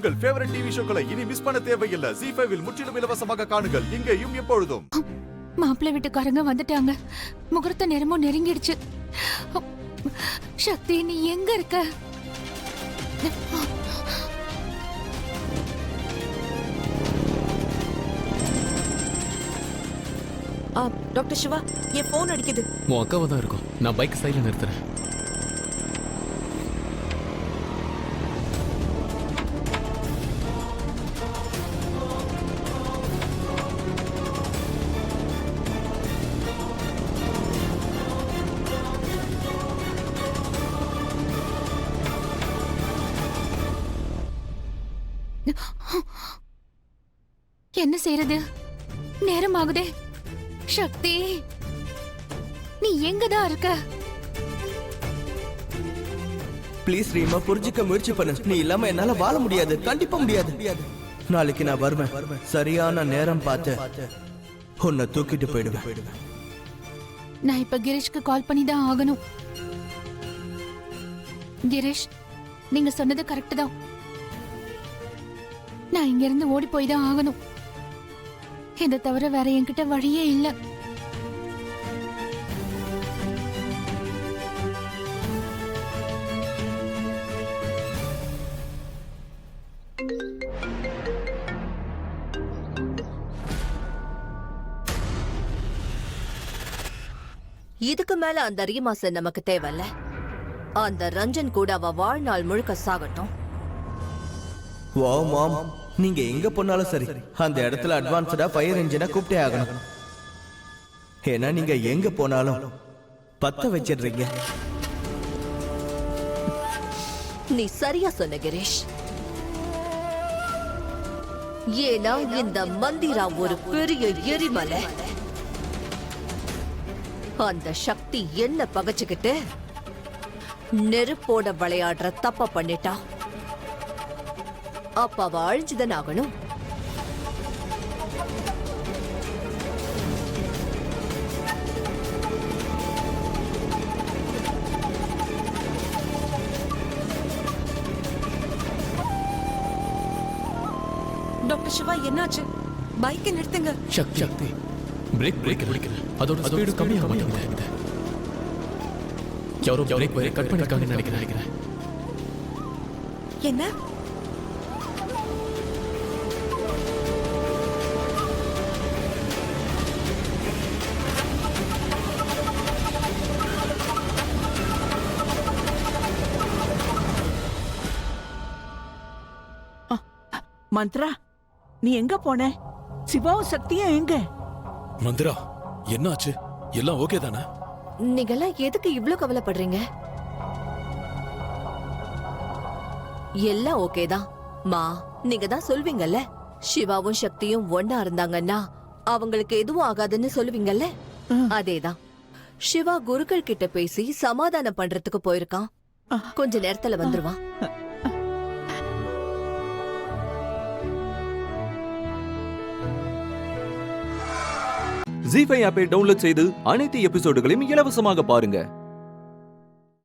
உங்கள் favourite TV ஷோக்களை இனி miss பண்ண தேவையில்லை. ஜீ5 இல் முற்றிலும் இலவசமாக காணுங்கள், இங்கேயும் எப்பொழுதும். மாப்பிள்ளை வீட்டுக்காரங்க வந்துட்டாங்க. முகூர்த்த நேரமும் நெருங்கிடுச்சு. சக்தி, நீ எங்க இருக்க? டாக்டர் சிவா, என் போன் அடிக்குது. உன் அக்காவை தான் இருக்கும். நான் பைக் சைடில் நிறுத்துறேன். என்ன செய்யறது? நேரம் ஆகுதே. சக்தி, நீ எங்கதான் இருக்க? ப்ளீஸ் ரீமா, புரிஞ்சுக்க முயற்சி பண்ணு. நீ இல்லாம என்னால வாழ முடியாது, கண்டிப்பா முடியாது. நாளைக்கு நான் வருவேன். சரியான நேரம் பார்த்து உன்னை தூக்கிட்டு போயிடுவேன். நான் இப்ப கிரீஷ்க்கு கால் பண்ணி தான் ஆகணும். கிரீஷ், நீங்க சொன்னது கரெக்ட் தான். நான் இங்க இருந்து ஓடி போய் தான் ஆகணும். இதை தவிர வேற என்கிட்ட வழியே இல்ல. இதுக்கு மேல அந்த ரீமாசன் நமக்கு தேவையில்ல. அந்த ரஞ்சன் கூட அவ வாழ்நாள் முழுக்க சாகட்டும். வா மாம், நீங்க எங்க போனாலும் சரி, அந்த இடத்துல அட்வான்ஸ்டா ஃபயர் இன்ஜினை கூப்பிட்டே ஆகணும். ஏன்னா நீங்க எங்க போனாலும் பத்த வச்சிடுறீங்க. நீ சரியா சொன்ன கிரீஷ். ஏன்னா இந்த மந்திரா ஒரு பெரிய எரிமலை. அந்த சக்தி என்ன பகச்சுக்கிட்டு நெருப்போட விளையாடுற தப்ப பண்ணிட்டா. அப்ப அவ அழிஞ்சுதான் ஆகணும். டாக்டர் சிவா, என்னாச்சு? பைக்கை நிறுத்துங்க. சக்தி, பிரேக் பிடிக்கல. அதோட ஸ்பீடு கம்மியாக மாட்டேங்குது. யாரோ பிரேக் கட் பண்ணிருக்காங்கன்னு நினைக்கிறேன். என்ன? மந்த்ரா, நீ எங்க போன? சிவாவும் சக்தியும் எங்க? மந்திரா, என்னாச்சு? எல்லாம் ஓகே தானே? நீங்கெல்லாம் எதுக்கு இவ்ளோ கவலைப்படுறீங்க? எல்லாம் ஓகே தான். மா, நீங்க தான் சொல்வீங்கல்ல, சிவாவும் சக்தியும் ஒன்னா இருந்தாங்கன்னா அவங்களுக்கு எதுவும் ஆகாதுன்னு சொல்லுவீங்கல்ல. அதேதான். சிவா குருக்கள் கிட்ட பேசி சமாதானம் பண்றதுக்கு போயிருக்கான். கொஞ்ச நேரத்துல வந்துருவான். ஜீ5 ஆப்பை டவுன்லோட் செய்து அனைத்து எபிசோடுகளையும் இலவசமாக பாருங்க.